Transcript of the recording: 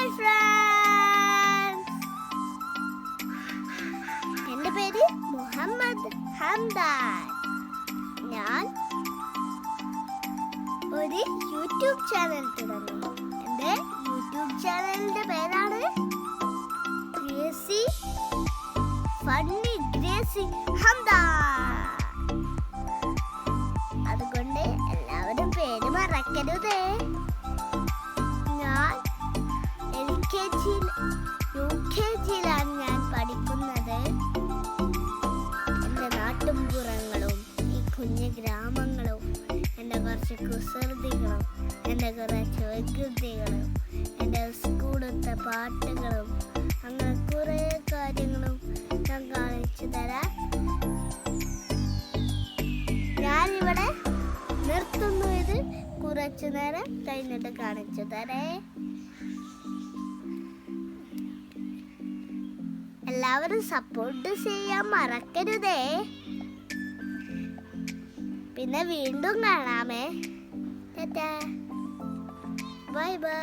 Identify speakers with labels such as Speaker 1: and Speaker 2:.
Speaker 1: Hi friends, എൻ്റെ പേര് Muhammad Hamdan. ഞാൻ ഒരു യൂട്യൂബ് ചാനൽ തുടങ്ങി. എൻ്റെ യൂട്യൂബ് ചാനലിൻ്റെ പേരാണ് ഗ്രേസി ഫണ്ണി ഗ്രേസി ഹംദാൻ. അതുകൊണ്ട് എല്ലാവരും പേര് മറക്കരുതേ. ഞാൻ UKG-യിലാണ് ഞാൻ പഠിക്കുന്നത്. എൻ്റെ നാട്ടുംപുറങ്ങളും ഈ കുഞ്ഞു ഗ്രാമങ്ങളും എൻ്റെ കുറച്ച് കുസൃതികളും എൻ്റെ കുറച്ച് വികൃതികളും എൻ്റെ സ്കൂളത്തെ പാട്ടുകളും അങ്ങനെ കുറേ കാര്യങ്ങളും ഞാൻ കാണിച്ചു തരാം. ഞാനിവിടെ നിർത്തുന്നു. ഇത് കുറച്ചു നേരം കഴിഞ്ഞിട്ട് കാണിച്ചു തരേ. എല്ലാവരും സപ്പോർട്ട് ചെയ്യാൻ മറക്കരുതേ. പിന്നെ വീണ്ടും കാണാമേ. Tata, bye bye.